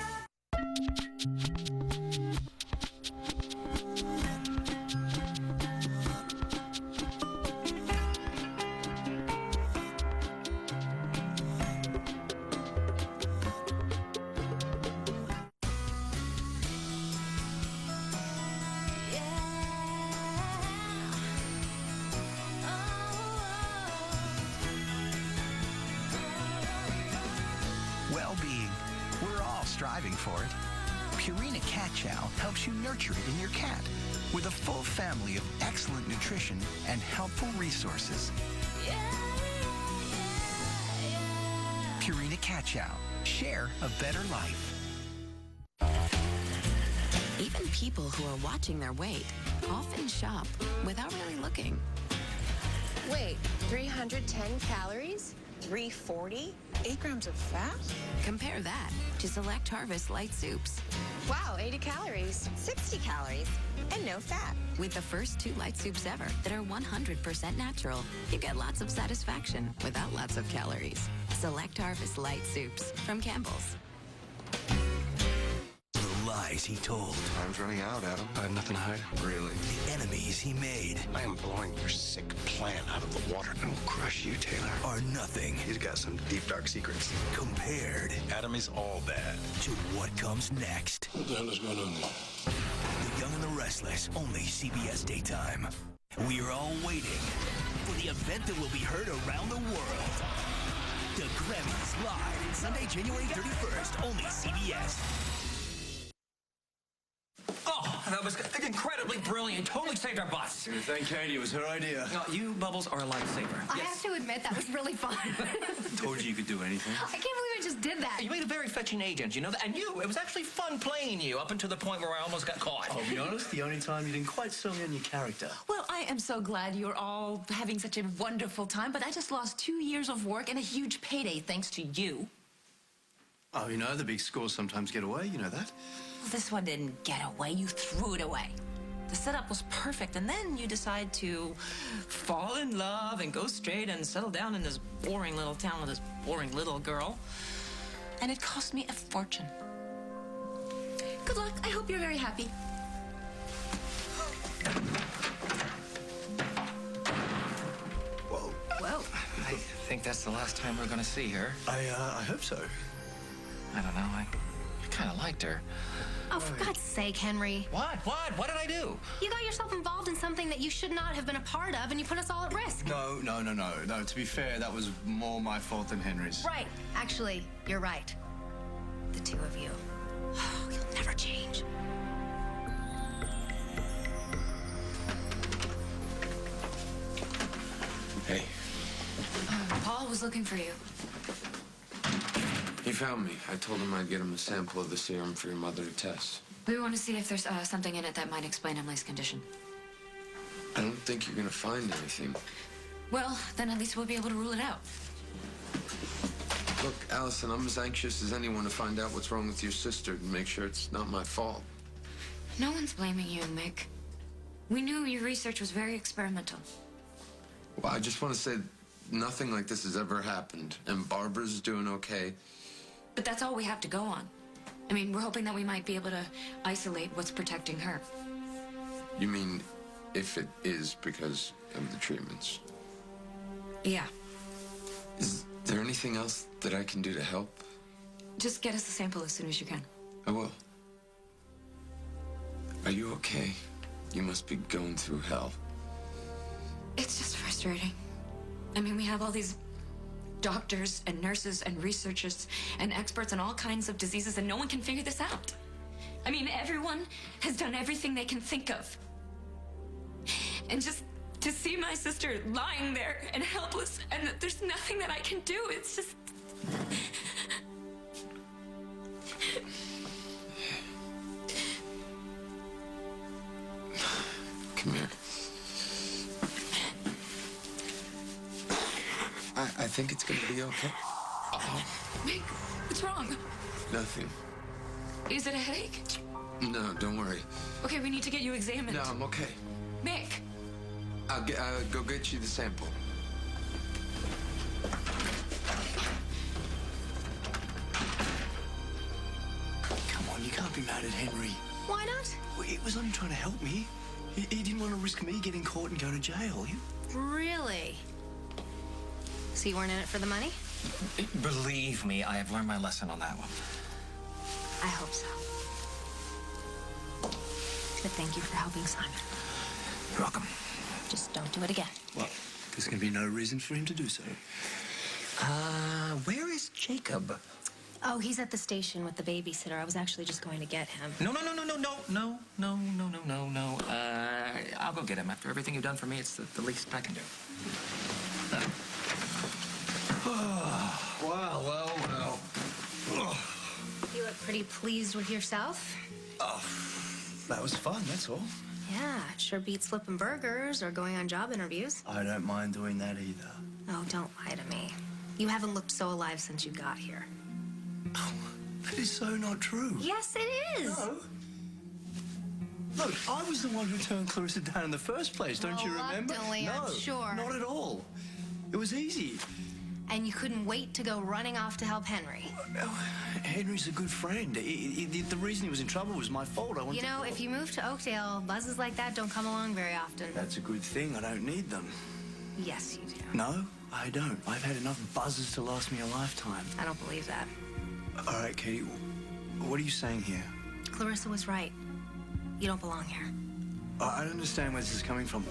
Well-being. We're all striving for it. Purina Cat Chow helps you nurture it in your cat with a full family of excellent nutrition and helpful resources. Purina Cat Chow. Share a better life. Even people who are watching their weight often shop without really looking. Wait, 310 calories? 340? 8 grams of fat? Compare that to Select Harvest Light Soups. Wow, 80 calories. 60 calories. And no fat. With the first 2 light soups ever that are 100% natural, you get lots of satisfaction without lots of calories. Select Harvest Light Soups from Campbell's. The lies he told. Time's running out, Adam. I have nothing to hide. Really? The enemies he made. I am blowing your sick plan out of the water. I will crush you, Taylor. Are nothing. He's got some deep, dark secrets. Compared Adam is all bad. to what comes next. What the hell is going on there? The Young and the Restless, only CBS Daytime. We are all waiting for the event that will be heard around the world. The Grammys live Sunday, January 31st, only CBS. Oh, that was incredibly brilliant. Totally saved our butts. Thank Katie. It was her idea. No, you, Bubbles, are a lifesaver. I have to admit, that was really fun. Told you could do anything. I can't believe I just did that. You made a very fetching agent, you know that? And you, it was actually fun playing you up until the point where I almost got caught. I'll be honest, the only time you didn't quite sell me on your character. Well, I am so glad you're all having such a wonderful time, but I just lost 2 years of work and a huge payday thanks to you. Oh, you know, the big scores sometimes get away. You know that? Well, this one didn't get away. You threw it away. The setup was perfect, and then you decide to fall in love and go straight and settle down in this boring little town with this boring little girl. And it cost me a fortune. Good luck. I hope you're very happy. Whoa. Whoa. I think that's the last time we're gonna see her. I hope so. I don't know. I kind of liked her. Oh, for God's sake, Henry. What? What? What did I do? You got yourself involved in something that you should not have been a part of, and you put us all at risk. No. To be fair, that was more my fault than Henry's. Right. Actually, you're right. The two of you. Oh, you'll never change. Hey, Paul was looking for you. he found me. I told him I'd get him a sample of the serum for your mother to test. We want to see if there's something in it that might explain Emily's condition. I don't think you're gonna find anything. Well, then at least we'll be able to rule it out. Look, Allison, I'm as anxious as anyone to find out what's wrong with your sister and make sure it's not my fault. No one's blaming you, Mick. We knew your research was very experimental. Well, I just want to say nothing like this has ever happened, and Barbara's doing okay. But that's all we have to go on. I mean, we're hoping that we might be able to isolate what's protecting her. You mean if it is because of the treatments? Yeah. Is there anything else that I can do to help? Just get us a sample as soon as you can. I will. Are you okay? You must be going through hell. It's just frustrating. I mean, we have all these doctors and nurses and researchers and experts on all kinds of diseases, and no one can figure this out. I mean, everyone has done everything they can think of. And just to see my sister lying there and helpless, and that there's nothing that I can do, it's just... Come here. I think it's gonna be okay. Mick, what's wrong? Nothing. Is it a headache? No, don't worry. Okay, we need to get you examined. No, I'm okay. Mick! I'll go get you the sample. Come on, you can't be mad at Henry. Why not? Well, he was only trying to help me. He didn't want to risk me getting caught and going to jail. Really? So you weren't in it for the money? Believe me, I have learned my lesson on that one. I hope so. But thank you for helping Simon. You're welcome. Just don't do it again. Well, there's going to be no reason for him to do so. Where is Jacob? Oh, he's at the station with the babysitter. I was actually just going to get him. No. I'll go get him. After everything you've done for me, it's the least I can do. Well. You look pretty pleased with yourself. Oh, that was fun, that's all. Yeah, it sure beats flipping burgers or going on job interviews. I don't mind doing that either. Oh, don't lie to me. You haven't looked so alive since you got here. Oh, that is so not true. Yes, it is. No. Look, I was the one who turned Clarissa down in the first place, don't you remember? Reluctantly, No, I'm sure. not at all. It was easy. And you couldn't wait to go running off to help Henry. Henry's a good friend. The reason he was in trouble was my fault. You know, if you move to Oakdale, buzzes like that don't come along very often. That's a good thing. I don't need them. Yes, you do. No, I don't. I've had enough buzzes to last me a lifetime. I don't believe that. All right, Katie, what are you saying here? Clarissa was right. You don't belong here. I don't understand where this is coming from.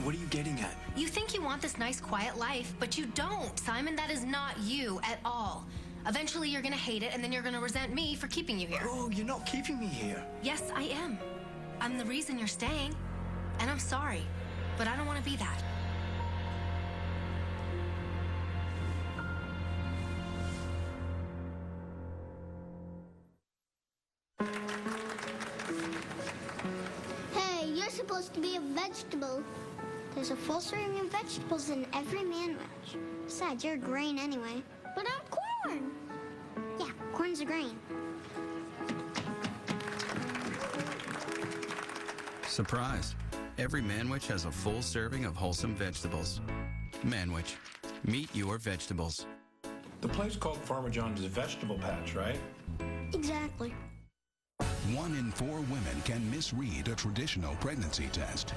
What are you getting at? You think you want this nice, quiet life, but you don't, Simon. That is not you at all. Eventually, you're gonna hate it, and then you're gonna resent me for keeping you here. Oh, you're not keeping me here. Yes, I am. I'm the reason you're staying. And I'm sorry, but I don't want to be that. Hey, you're supposed to be a vegetable. There's a full serving of vegetables in every manwich. Besides, you're a grain anyway. But I'm corn. Yeah, corn's a grain. Surprise! Every manwich has a full serving of wholesome vegetables. Manwich. Meet your vegetables. The place called Farmer John's Vegetable Patch, right? Exactly. 1 in 4 women can misread a traditional pregnancy test.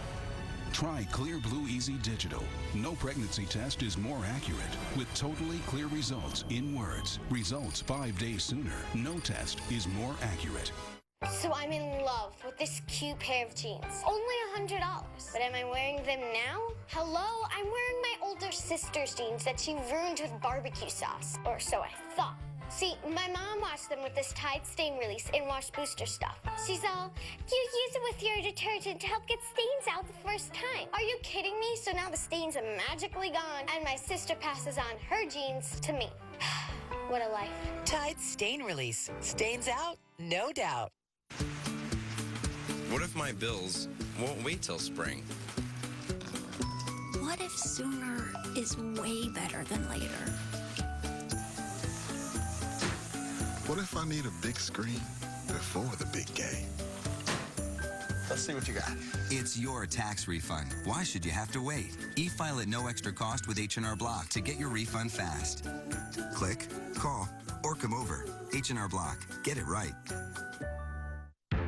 Try Clear Blue Easy Digital. No pregnancy test is more accurate, with totally clear results in words. Results 5 days sooner. No test is more accurate. So I'm in love with this cute pair of jeans. Only $100. But am I wearing them now? Hello, I'm wearing my older sister's jeans that she ruined with barbecue sauce. Or so I thought. See, my mom washed them with this Tide stain release and wash booster stuff. She's all, you use it with your detergent to help get stains out the first time. Are you kidding me? So now the stains are magically gone and my sister passes on her jeans to me. What a life. Tide stain release. Stains out, no doubt. What if my bills won't wait till spring? What if sooner is way better than later? What if I need a big screen before the big game? Let's see what you got. It's your tax refund. Why should you have to wait? E-file at no extra cost with H&R Block to get your refund fast. Click, call, or come over. H&R Block. Get it right.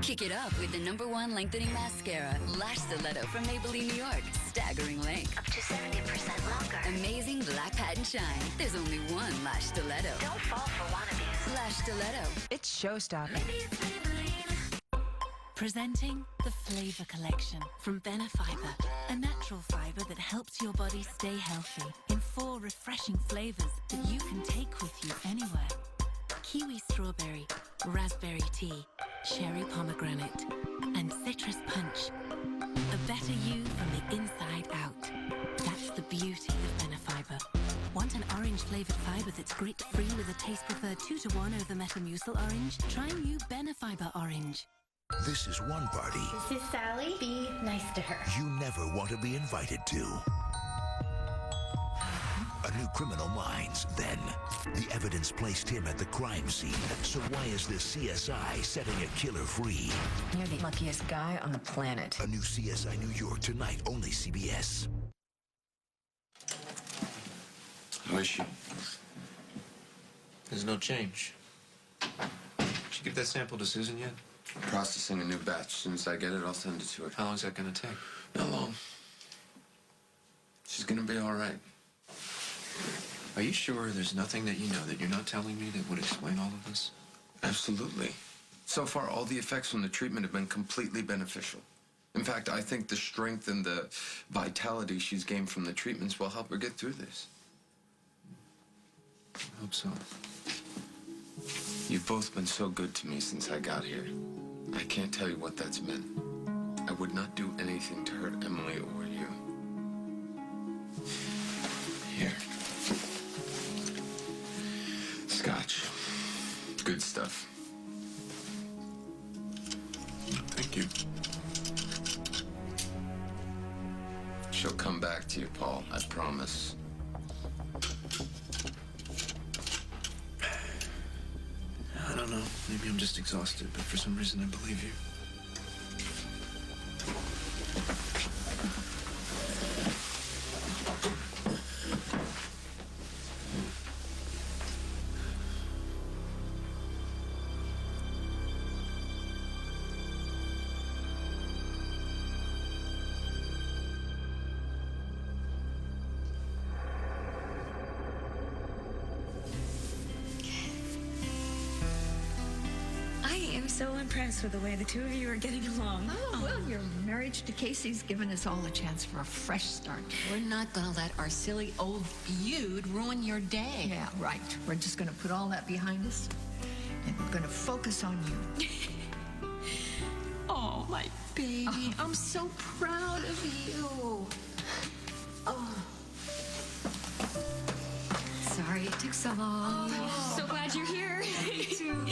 Kick it up with the #1 lengthening mascara, Lash Stiletto from Maybelline, New York. Staggering length. Up to 70% longer. Amazing black patent shine. There's only one Lash Stiletto. Don't fall for wannabes. Lash Stiletto. It's showstopping. Presenting the Flavor Collection from Benefiber, a natural fiber that helps your body stay healthy in 4 refreshing flavors that you can take with you anywhere. Kiwi strawberry, raspberry tea, cherry pomegranate, and citrus punch. A better you from the inside out. That's the beauty of Benefiber. Want an orange-flavored fiber that's grit-free with a taste preferred 2-to-1 over Metamucil orange? Try new Benefiber orange. This is one party This is Sally. Be nice to her. you never want to be invited to. new criminal minds. Then, the evidence placed him at the crime scene. So why is the CSI setting a killer free? You're the luckiest guy on the planet. A new CSI New York tonight, only CBS. How is she? There's no change. Did you give that sample to Susan yet? Processing a new batch. As soon as I get it, I'll send it to her. How long is that gonna take? Not long. She's gonna be all right. Are you sure there's nothing that you know that you're not telling me that would explain all of this? Absolutely. So far, all the effects from the treatment have been completely beneficial. In fact, I think the strength and the vitality she's gained from the treatments will help her get through this. I hope so. You've both been so good to me since I got here. I can't tell you what that's meant. I would not do anything to hurt Emily or you. Here. Scotch. Good stuff. Thank you. She'll come back to you, Paul. I promise. I don't know. Maybe I'm just exhausted, but for some reason I believe you. So impressed with the way the two of you are getting along. Oh, well, your marriage to Casey's given us all a chance for a fresh start. We're not gonna let our silly old feud ruin your day. Yeah, right. We're just gonna put all that behind us, and we're gonna focus on you. Oh, my baby. Oh. I'm so proud of you. Oh. Sorry it took so long. Oh. So glad you're here. Me too.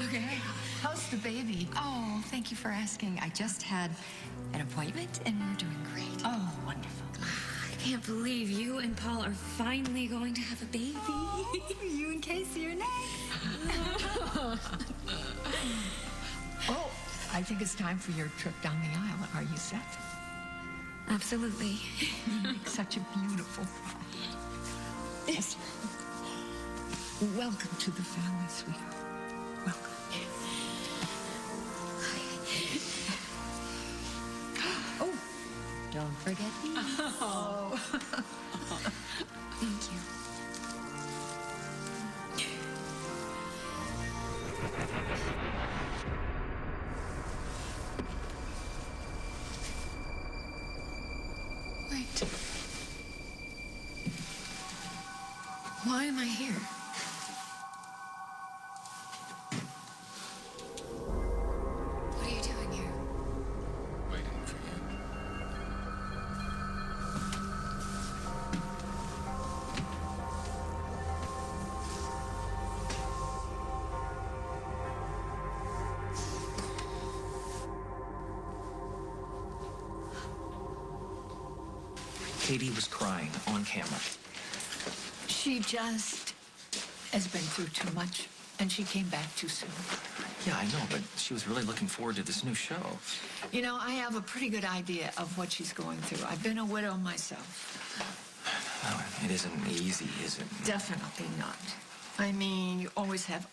Okay. How's the baby? Oh, thank you for asking. I just had an appointment and we're doing great. Oh, wonderful. I can't believe you and Paul are finally going to have a baby. Oh, you and Casey are next. Oh, I think it's time for your trip down the aisle. Are you set? Absolutely. You make such a beautiful bride. Yes. Welcome to the family, sweetheart. Welcome. Oh, don't forget me. Oh. Thank you. Wait. Why am I here? What are you doing here? Waiting for you. Katie was crying on camera. She just has been through too much, and she came back too soon. Yeah, I know, but she was really looking forward to this new show. You know, I have a pretty good idea of what she's going through. I've been a widow myself. No, it isn't easy, is it? Definitely not. I mean, you always have,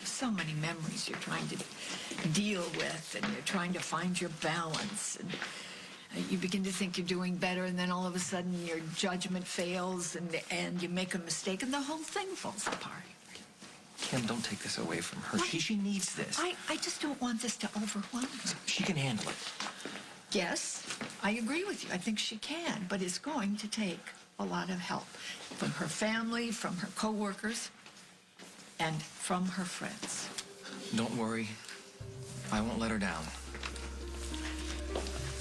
so many memories you're trying to deal with, and you're trying to find your balance. And you begin to think you're doing better, and then all of a sudden your judgment fails, and you make a mistake, and the whole thing falls apart. Kim, don't take this away from her. She needs this. I just don't want this to overwhelm her. She can handle it. Yes, I agree with you. I think she can, but it's going to take a lot of help from her family, from her coworkers, and from her friends. Don't worry. I won't let her down.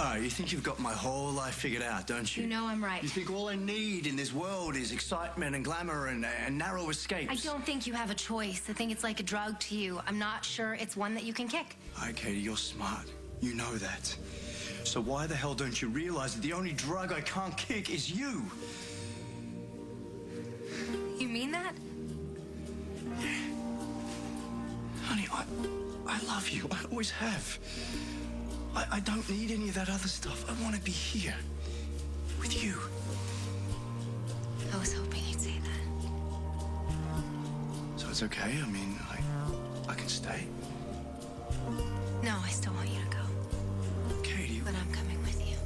Oh, you think you've got my whole life figured out, don't you? You know I'm right. You think all I need in this world is excitement and glamour and narrow escapes? I don't think you have a choice. I think it's like a drug to you. I'm not sure it's one that you can kick. Hi, Katie, you're smart. You know that. So why the hell don't you realize that the only drug I can't kick is you? I love you. I always have. I don't need any of that other stuff. I want to be here with you. I was hoping you'd say that. So it's okay? I mean, I can stay. No, I still want you to go. Katie. But I'm coming with you.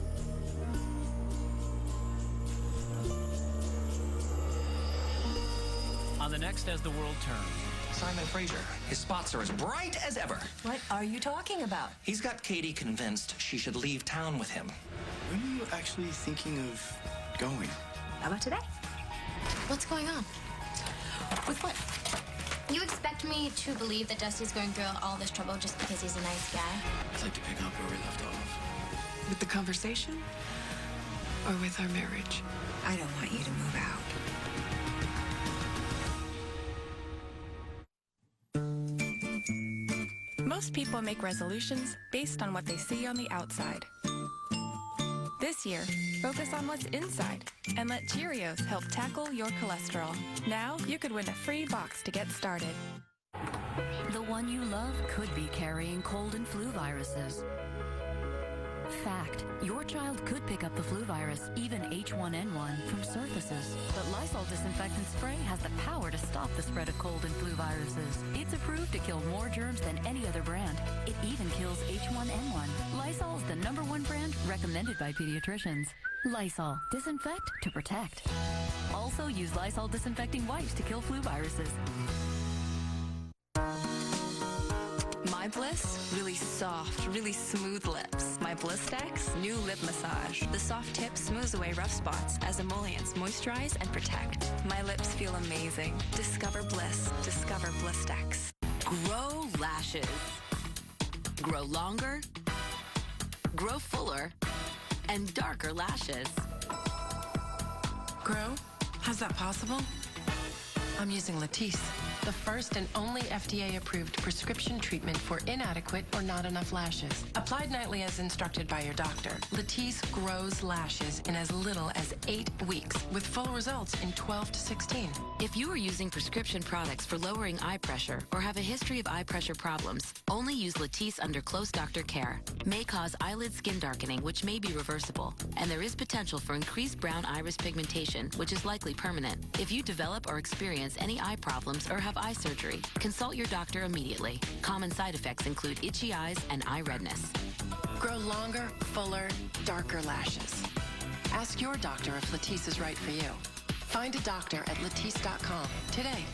On the next As the World Turns. Simon Fraser. His spots are as bright as ever. What are you talking about? He's got Katie convinced she should leave town with him. When are you actually thinking of going? How about today? What's going on? With what? You expect me to believe that Dusty's going through all this trouble just because he's a nice guy? I'd like to pick up where we left off. With the conversation? Or with our marriage? I don't want you to move out. Most people make resolutions based on what they see on the outside. This year, focus on what's inside and let Cheerios help tackle your cholesterol. Now, you could win a free box to get started. The one you love could be carrying cold and flu viruses. Fact, your child could pick up the flu virus, even H1N1, from surfaces. But Lysol disinfectant spray has the power to stop the spread of cold and flu viruses. It's approved to kill more germs than any other brand. It even kills H1N1. Lysol is the #1 brand recommended by pediatricians. Lysol, disinfect to protect. Also use Lysol disinfecting wipes to kill flu viruses. My Bliss, really soft, really smooth lips. My Bliss Stacks, new lip massage. The soft tip smooths away rough spots as emollients moisturize and protect. My lips feel amazing. Discover Bliss. Discover Bliss Stacks. Grow lashes. Grow longer, grow fuller, and darker lashes. Grow? How's that possible? I'm using Latisse, the first and only FDA-approved prescription treatment for inadequate or not enough lashes. Applied nightly as instructed by your doctor, Latisse grows lashes in as little as 8 weeks, with full results in 12 to 16. If you are using prescription products for lowering eye pressure or have a history of eye pressure problems, only use Latisse under close doctor care. May cause eyelid skin darkening, which may be reversible, and there is potential for increased brown iris pigmentation, which is likely permanent. If you develop or experience any eye problems or have eye surgery, consult your doctor immediately. Common side effects include itchy eyes and eye redness. Grow longer, fuller, darker lashes. Ask your doctor if Latisse is right for you. Find a doctor at Latisse.com today.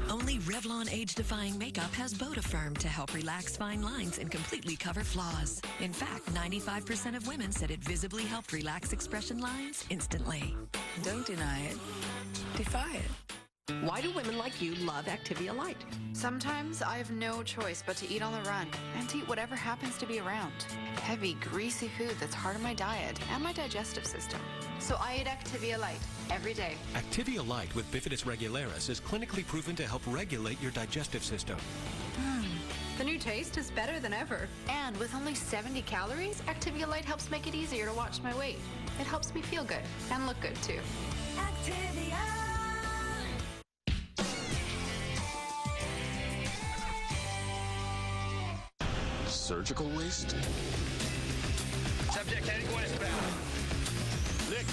Only Revlon age-defying makeup has Bodafirm to help relax fine lines and completely cover flaws. In fact, 95% of women said it visibly helped relax expression lines instantly. Don't deny it. Defy it. Why do women like you love Activia Light? Sometimes I have no choice but to eat on the run and to eat whatever happens to be around. Heavy, greasy food that's hard on my diet and my digestive system. So I eat Activia Light every day. Activia Light with Bifidus regularis is clinically proven to help regulate your digestive system. The new taste is better than ever. And with only 70 calories, Activia Light helps make it easier to watch my weight. It helps me feel good and look good too. Activia! Surgical waste? Subject heading westbound. Nick.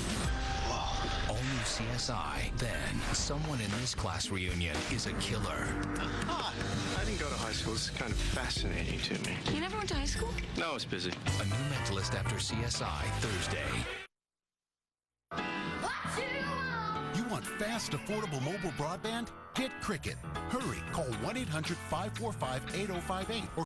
All new CSI. Then, someone in this class reunion is a killer. I didn't go to high school. It's kind of fascinating to me. You never went to high school? No, I was busy. A new mentalist after CSI Thursday. You want fast, affordable mobile broadband? Get Cricket. Hurry, call 1-800-545-8058 or